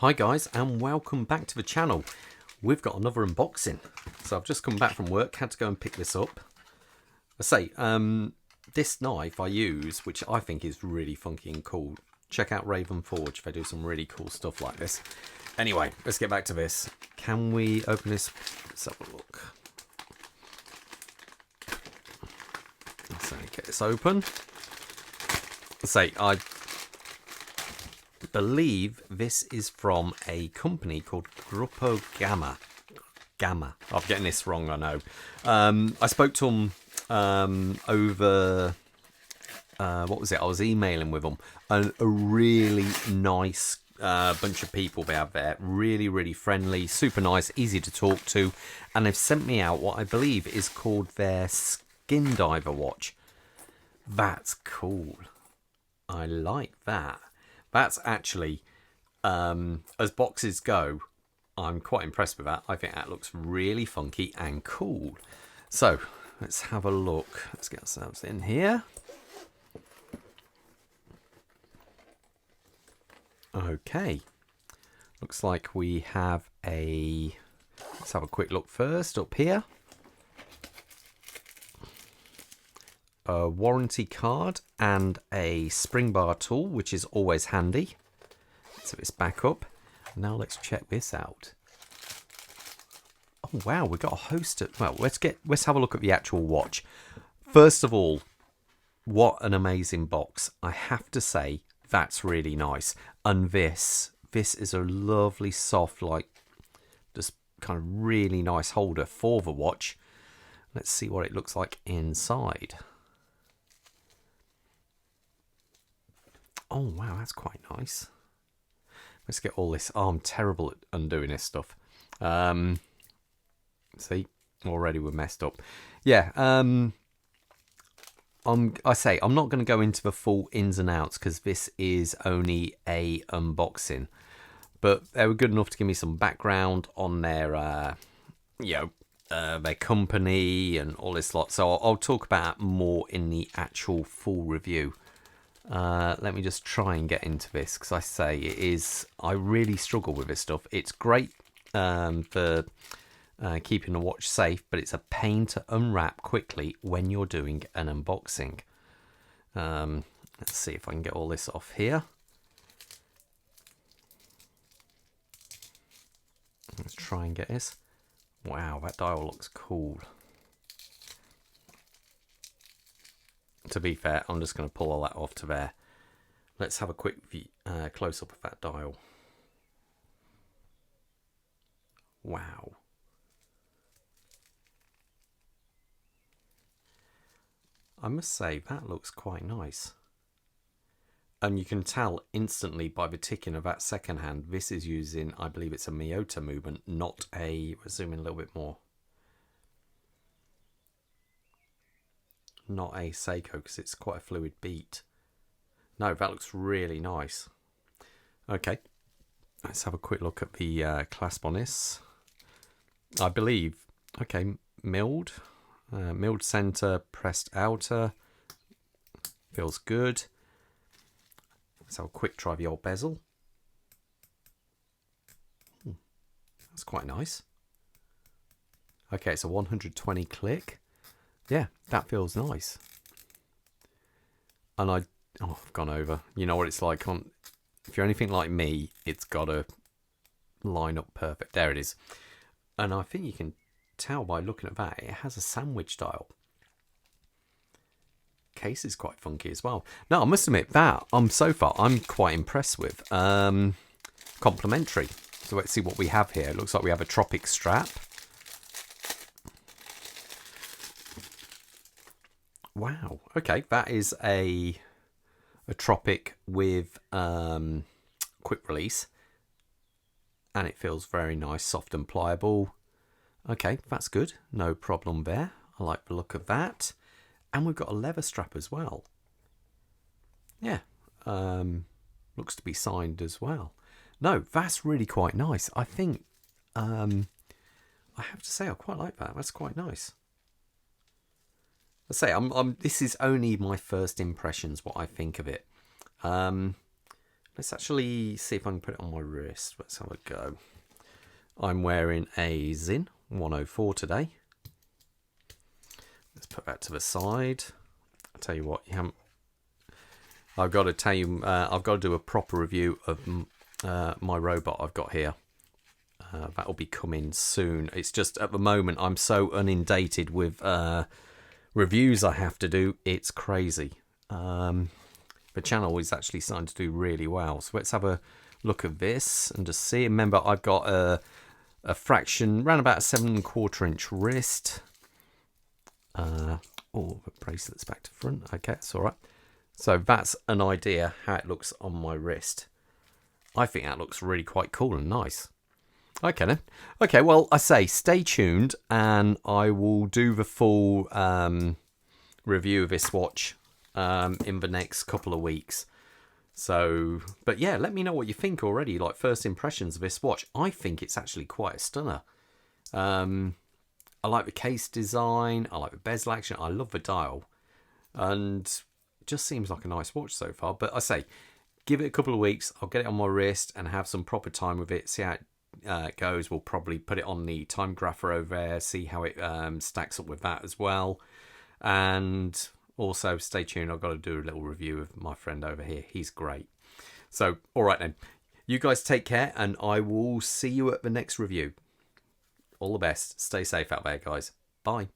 Hi guys, and welcome back to the channel. We've got another unboxing. So I've just come back from work, had to go and pick this up. I say, this knife I use, which I think is really funky and cool. Check out Raven Forge, they do some really cool stuff like this. Anyway, let's get back to this. Can we open this? Let's have a look. Let's get this open. Let's say, I believe this is from a company called Gruppo Gamma. I'm getting this wrong, I know. I spoke to them over, what was it? I was emailing with them. A really nice bunch of people they have there. Really, really friendly, super nice, easy to talk to. And they've sent me out what I believe is called their SkinDiver watch. That's cool. I like that. That's actually, as boxes go, I'm quite impressed with that. I think that looks really funky and cool. So, let's have a look. Let's get ourselves in here. Okay. Looks like we have a... Let's have a quick look first up here. A warranty card and a spring bar tool, which is always handy. So it's back up. Now let's check this out. Oh wow, we've got a host of... Well, let's have a look at the actual watch. First of all, what an amazing box. I have to say, that's really nice. And this is a lovely soft, like, just kind of really nice holder for the watch. Let's see what it looks like inside. Oh, wow, that's quite nice. Let's get all this. Oh, I'm terrible at undoing this stuff. See, already we're messed up. Yeah, I'm not going to go into the full ins and outs because this is only a unboxing. But they were good enough to give me some background on their, their company and all this lot. So I'll talk about more in the actual full review. Let me just try and get into this because I really struggle with this stuff. It's great for keeping the watch safe, but it's a pain to unwrap quickly when you're doing an unboxing. Let's see if I can get all this off here. Let's try and get this. Wow, that dial looks cool. To be fair, I'm just going to pull all that off to there. Let's have a quick close-up of that dial. Wow. I must say, that looks quite nice. And you can tell instantly by the ticking of that second hand, this is using, I believe it's a Miyota movement, not a... We'll zoom in a little bit more. Not a Seiko because it's quite a fluid beat. No, that looks really nice. Okay, let's have a quick look at the clasp on this. I believe, okay, milled center, pressed outer. Feels good. Let's have a quick try the old bezel. That's quite nice. Okay, it's a 120 click. Yeah, that feels nice. And I've gone over. You know what it's like if you're anything like me, it's got to line up perfect. There it is. And I think you can tell by looking at that, it has a sandwich dial. Case is quite funky as well. Now, I must admit that so far I'm quite impressed with. Complimentary. So let's see what we have here. It looks like we have a Tropic strap. Wow. Okay, that is a Tropic with quick release, and it feels very nice, soft and pliable. Okay, that's good. No problem there. I like the look of that. And we've got a leather strap as well. Yeah, looks to be signed as well. No, that's really quite nice. I think I have to say I quite like that. That's quite nice. I say this is only my first impressions, what I think of it. let's actually see if I can put it on my wrist. Let's have a go. I'm wearing a Zin 104 today. Let's put that to the side. I'll tell you what, I've got to tell you, I've got to do a proper review of my robot I've got here. That'll be coming soon. It's just at the moment I'm so inundated with reviews I have to do. It's crazy. The channel is actually starting to do really well. So let's have a look at this and just see. Remember, I've got a fraction, around about a 7¼ inch wrist. Oh, the bracelet's back to front. Okay, it's all right. So that's an idea how it looks on my wrist. I think that looks really quite cool and nice. Okay then. Okay, well, I say stay tuned and I will do the full review of this watch in the next couple of weeks. So, but yeah, let me know what you think already, like first impressions of this watch. I think it's actually quite a stunner. I like the case design, I like the bezel action, I love the dial, and it just seems like a nice watch so far. But I say, give it a couple of weeks, I'll get it on my wrist and have some proper time with it, see how it goes. We'll probably put it on the time grapher over there, see how it stacks up with that as well. And also stay tuned, I've got to do a little review of my friend over here. He's great. So, all right then. You guys take care and I will see you at the next review. All the best. Stay safe out there, guys. Bye.